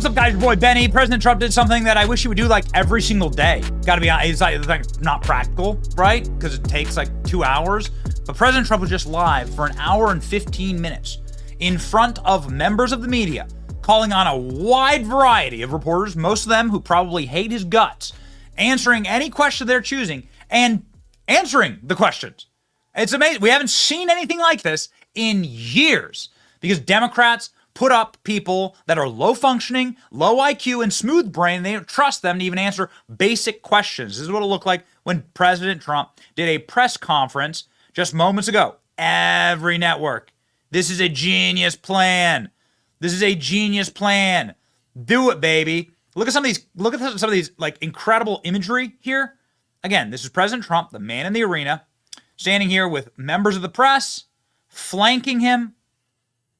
What's up, guys? Your boy Benny. President Trump did something that I wish he would do like every single day. Gotta be honest, it's like not practical, right? Because it takes like 2 hours. But President Trump was just live for an hour and 15 minutes in front of members of the media, calling on a wide variety of reporters, most of them who probably hate his guts, answering any question they're choosing and answering the questions. It's amazing. We haven't seen anything like this in years because Democrats put up people that are low functioning, low IQ, and smooth brain. They don't trust them to even answer basic questions. This is what it looked like when President Trump did a press conference just moments ago. Every network. This is a genius plan. This is a genius plan. Do it, baby. Look at some of these like incredible imagery here. Again, this is President Trump, the man in the arena, standing here with members of the press, flanking him.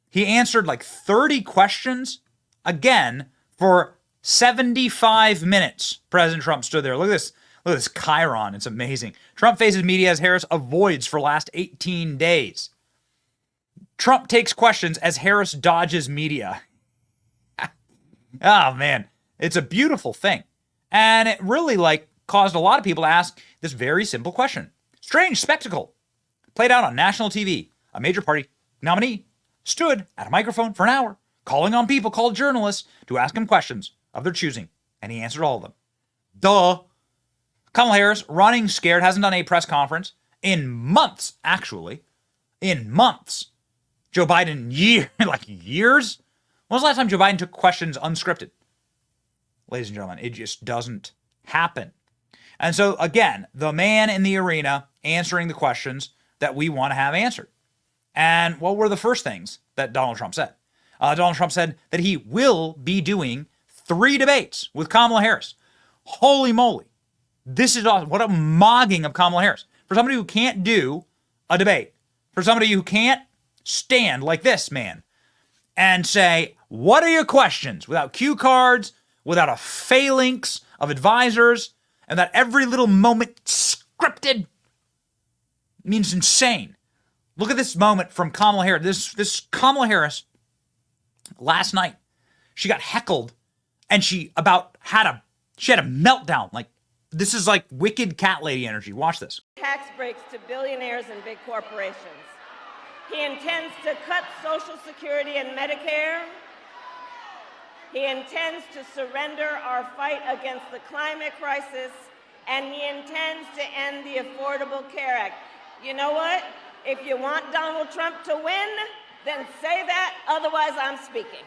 He answered like 30 questions, again, for 75 minutes. President Trump stood there. Look at this chyron. It's amazing. Trump faces media as Harris avoids for last 18 days. Trump takes questions as Harris dodges media. Oh, man. It's a beautiful thing. And it really caused a lot of people to ask this very simple question. Strange spectacle played out on national TV. A major party nominee stood at a microphone for an hour, calling on people called journalists to ask him questions of their choosing, and he answered all of them. Duh. Kamala Harris, running scared, hasn't done a press conference in months, actually. In months. Joe Biden, years? When was the last time Joe Biden took questions unscripted? Ladies and gentlemen, it just doesn't happen. And so, again, the man in the arena answering the questions that we want to have answered. And what were the first things that Donald Trump said? Donald Trump said that he will be doing 3 debates with Kamala Harris. Holy moly. This is awesome. What a mogging of Kamala Harris. For somebody who can't do a debate, for somebody who can't stand like this man and say, what are your questions? Without cue cards, without a phalanx of advisors, and that every little moment scripted means insane. Look at this moment from Kamala Harris. This Kamala Harris, last night, she got heckled and she had a meltdown. Like, this is like wicked cat lady energy. Watch this. Tax breaks to billionaires and big corporations. He intends to cut Social Security and Medicare. He intends to surrender our fight against the climate crisis, and he intends to end the Affordable Care Act. You know what? If you want Donald Trump to win, then say that, otherwise I'm speaking.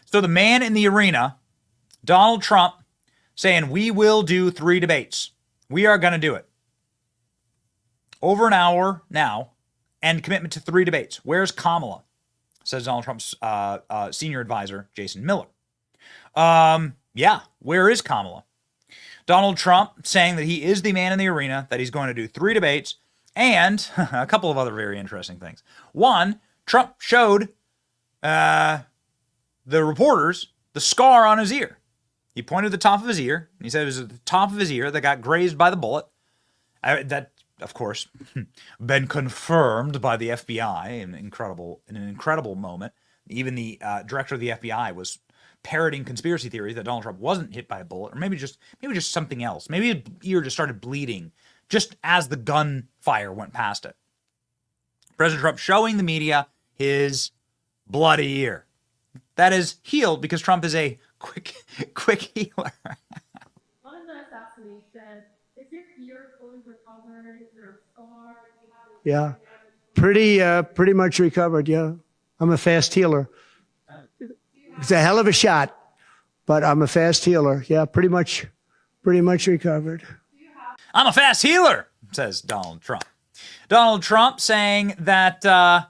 So the man in the arena, Donald Trump, saying we will do 3 debates. We are going to do it. Over an hour now, and commitment to 3 debates. Where's Kamala? Says Donald Trump's senior advisor, Jason Miller. Yeah, where is Kamala? Donald Trump saying that he is the man in the arena, that he's going to do 3 debates, and a couple of other very interesting things. One, Trump showed the reporters the scar on his ear. He pointed the top of his ear, and he said it was at the top of his ear that got grazed by the bullet. That, of course, been confirmed by the FBI in an incredible moment. Even the director of the FBI was parroting conspiracy theories that Donald Trump wasn't hit by a bullet, or maybe just something else. Maybe his ear just started bleeding just as the gunfire went past it. President Trump showing the media his bloody ear. That is healed because Trump is a quick healer. On the assassination, is your ear fully recovered? Is there a scar? Yeah, pretty much recovered. Yeah, I'm a fast healer. It's a hell of a shot, but I'm a fast healer. Yeah, pretty much recovered. I'm a fast healer, says Donald Trump. Donald Trump saying that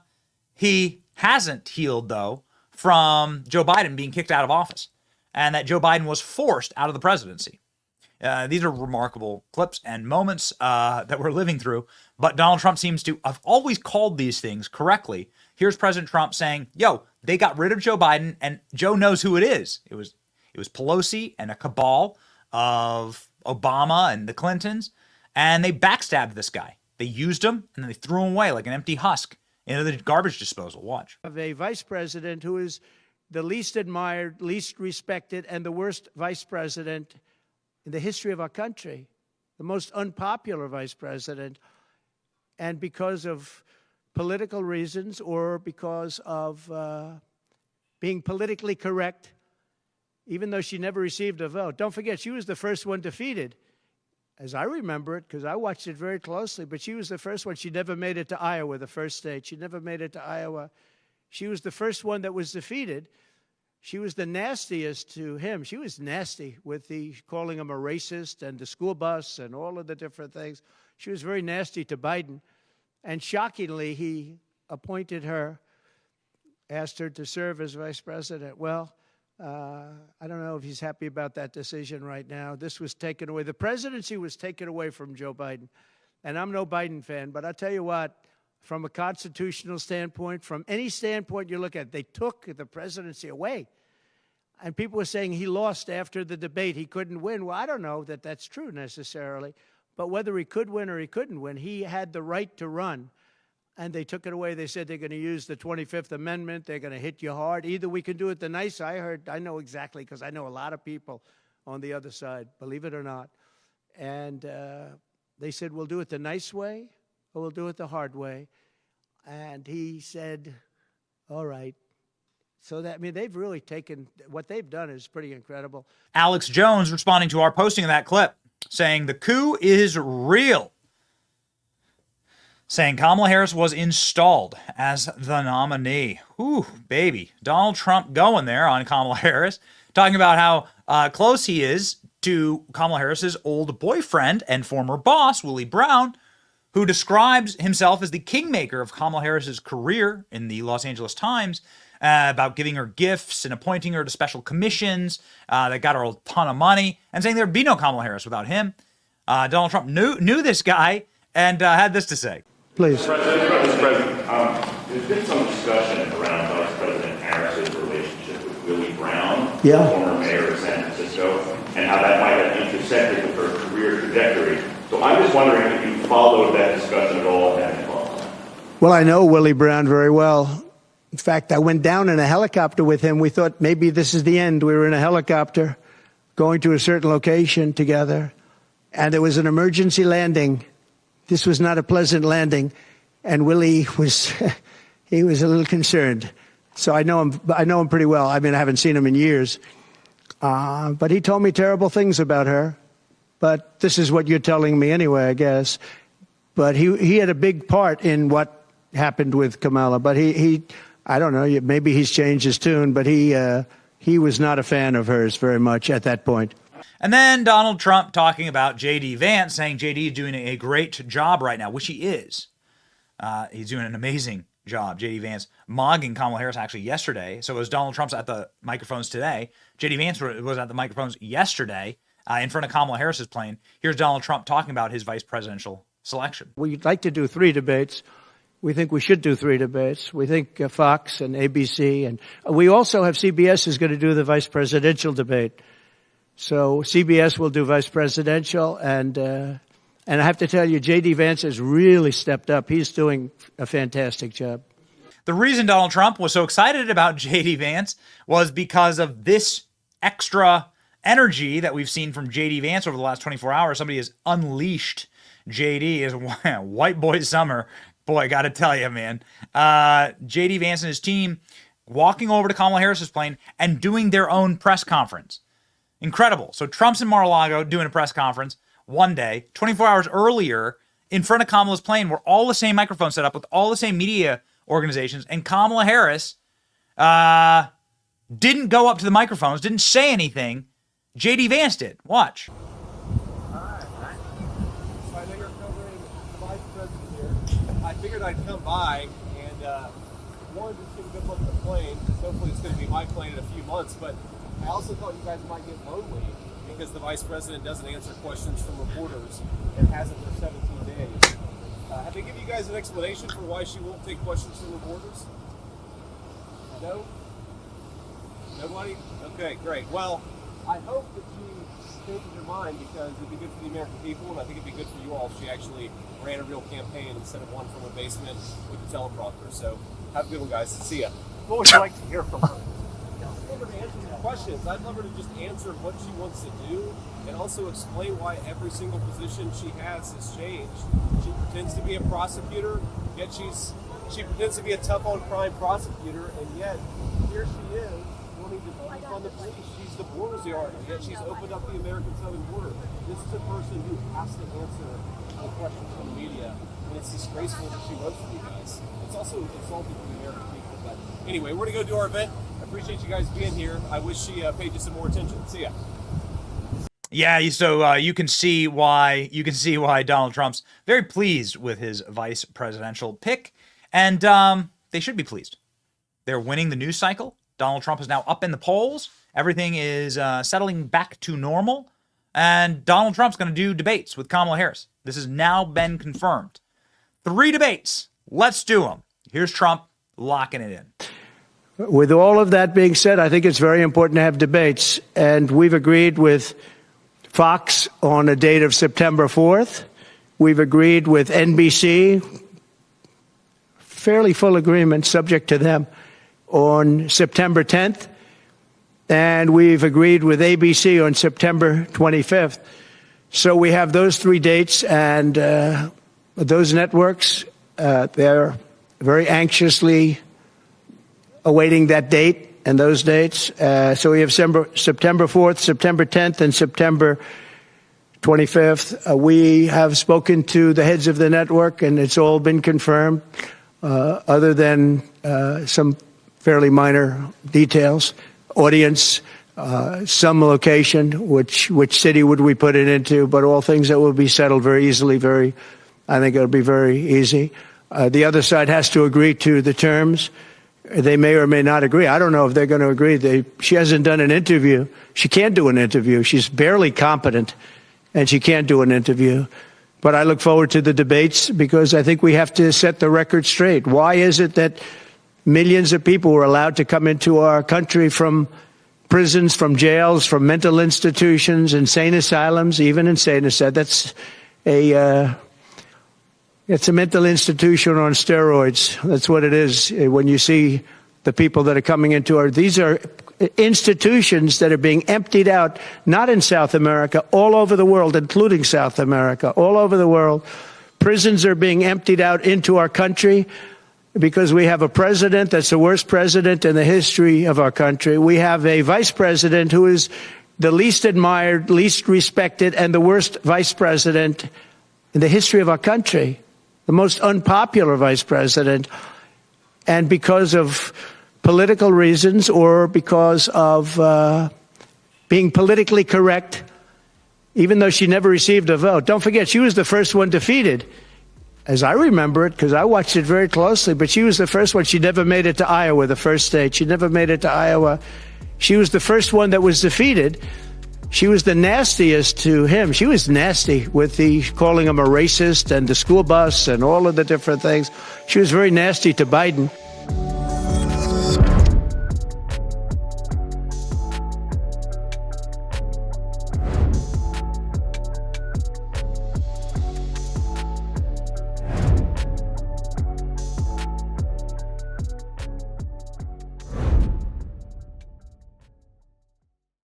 he hasn't healed, though, from Joe Biden being kicked out of office, and that Joe Biden was forced out of the presidency. These are remarkable clips and moments that we're living through, but Donald Trump seems to have always called these things correctly. Here's President Trump saying, yo, they got rid of Joe Biden, and Joe knows who it is. It It was Pelosi and a cabal of Obama and the Clintons, and they backstabbed this guy. They used him, and then they threw him away like an empty husk into the garbage disposal. Watch. Of a vice president who is the least admired, least respected, and the worst vice president in the history of our country, the most unpopular vice president, and because of political reasons or because of being politically correct, even though she never received a vote. Don't forget, she was the first one defeated, as I remember it, because I watched it very closely, but she was the first one. She never made it to Iowa, the first state. She never made it to Iowa. She was the first one that was defeated. She was the nastiest to him. She was nasty with the calling him a racist and the school bus and all of the different things. She was very nasty to Biden. And shockingly, he appointed her, asked her to serve as vice president. Well, I don't know if he's happy about that decision right now. This was taken away. The presidency was taken away from Joe Biden. And I'm no Biden fan, but I'll tell you what, from a constitutional standpoint, from any standpoint you look at, they took the presidency away. And people were saying he lost after the debate. He couldn't win. Well, I don't know that that's true necessarily. But whether he could win or he couldn't win, he had the right to run. And they took it away. They said they're going to use the 25th Amendment. They're going to hit you hard. Either we can do it the nice. I know exactly, because I know a lot of people on the other side, believe it or not. And they said, we'll do it the nice way or we'll do it the hard way. And he said, all right. So that, I mean, they've really taken, what they've done is pretty incredible. Alex Jones responding to our posting of that clip, saying the coup is real. Saying Kamala Harris was installed as the nominee. Ooh, baby. Donald Trump going there on Kamala Harris, talking about how close he is to Kamala Harris's old boyfriend and former boss, Willie Brown, who describes himself as the kingmaker of Kamala Harris's career in the Los Angeles Times, about giving her gifts and appointing her to special commissions that got her a ton of money, and saying there'd be no Kamala Harris without him. Donald Trump knew this guy and had this to say. Please. Mr. President, there's been some discussion around Vice President Harris's relationship with Willie Brown, former mayor of San Francisco, and how that might have intersected with her career trajectory. So I'm just wondering if you followed that discussion at all and had any thoughts on it. Well, I know Willie Brown very well. In fact, I went down in a helicopter with him. We thought maybe this is the end. We were in a helicopter going to a certain location together, and there was an emergency landing. This was not a pleasant landing, and Willie was he was a little concerned. So I know him pretty well. I mean, I haven't seen him in years, but he told me terrible things about her. But this is what you're telling me anyway, I guess. But he had a big part in what happened with Kamala. But I don't know, maybe he's changed his tune, but he was not a fan of hers very much at that point. And then Donald Trump talking about J.D. Vance, saying J.D. is doing a great job right now, which he is. He's doing an amazing job. J.D. Vance mogging Kamala Harris actually yesterday. So it was Donald Trump's at the microphones today. J.D. Vance was at the microphones yesterday in front of Kamala Harris's plane. Here's Donald Trump talking about his vice presidential selection. We'd like to do 3 debates. We think we should do 3 debates. We think Fox and ABC, and we also have CBS is going to do the vice presidential debate. So CBS will do vice presidential, and I have to tell you, J.D. Vance has really stepped up. He's doing a fantastic job. The reason Donald Trump was so excited about J.D. Vance was because of this extra energy that we've seen from J.D. Vance over the last 24 hours. Somebody has unleashed J.D. as white boy summer. Boy, I got to tell you, man. J.D. Vance and his team walking over to Kamala Harris's plane and doing their own press conference. Incredible. So Trump's in Mar-a-Lago doing a press conference one day. 24 hours earlier, in front of Kamala's plane, were all the same microphones set up with all the same media organizations. And Kamala Harris didn't go up to the microphones, didn't say anything. J.D. Vance did. Watch. I figured I'd come by and one, just give a good look at the plane, because hopefully it's going to be my plane in a few months, but I also thought you guys might get lonely because the vice president doesn't answer questions from reporters and hasn't for 17 days. Have they given you guys an explanation for why she won't take questions from reporters? No? Nobody? Okay, great. Well, I hope that she changes her mind, because it'd be good for the American people, and I think it'd be good for you all if she actually ran a real campaign instead of one from a basement with a teleprompter. So have a good one, guys. See ya. What would you like to hear from her? I'd love her to answer some questions. I'd love her to just answer what she wants to do, and also explain why every single position she has changed. She pretends to be a prosecutor, yet she pretends to be a tough on crime prosecutor, and yet here she is wanting to defund the police. She's the border czar, yet she's opened up the American southern border. This is a person who has to answer the questions from the media, and it's disgraceful that she wrote for you guys. It's also insulting to the American people. But anyway, we're gonna go do our event. I appreciate you guys being here. I wish she paid you some more attention. See ya. Yeah, so you can see why Donald Trump's very pleased with his vice presidential pick, and they should be pleased. They're winning the news cycle. Donald Trump is now up in the polls. Everything is settling back to normal, and Donald Trump's going to do debates with Kamala Harris. This has now been confirmed. 3 debates. Let's do them. Here's Trump locking it in. With all of that being said, I think it's very important to have debates, and we've agreed with Fox on a date of September 4th. We've agreed with NBC, fairly full agreement, subject to them, on September 10th. And we've agreed with ABC on September 25th. So we have those 3 dates, and those networks, they're very anxiously awaiting that date and those dates. So we have September 4th, September 10th, and September 25th. We have spoken to the heads of the network, and it's all been confirmed, other than some fairly minor details. Audience, some location, which city would we put it into, but all things that will be settled very easily. I think it'll be very easy. The other side has to agree to the terms. They may or may not agree. I don't know if they're going to agree. She hasn't done an interview. She can't do an interview. She's barely competent, and she can't do an interview. But I look forward to the debates, because I think we have to set the record straight. Why is it that millions of people were allowed to come into our country from prisons, from jails, from mental institutions, insane asylums, even insane asylums? It's a mental institution on steroids. That's what it is. When you see the people that are coming into these are institutions that are being emptied out, not in South America, all over the world, including South America, all over the world. Prisons are being emptied out into our country because we have a president that's the worst president in the history of our country. We have a vice president who is the least admired, least respected, and the worst vice president in the history of our country. The most unpopular vice president, and because of political reasons or because of being politically correct, even though she never received a vote. Don't forget, she was the first one defeated, as I remember it, because I watched it very closely, but she was the first one. She never made it to Iowa, the first state. She never made it to Iowa. She was the first one that was defeated. She was the nastiest to him. She was nasty with calling him a racist and the school bus and all of the different things. She was very nasty to Biden.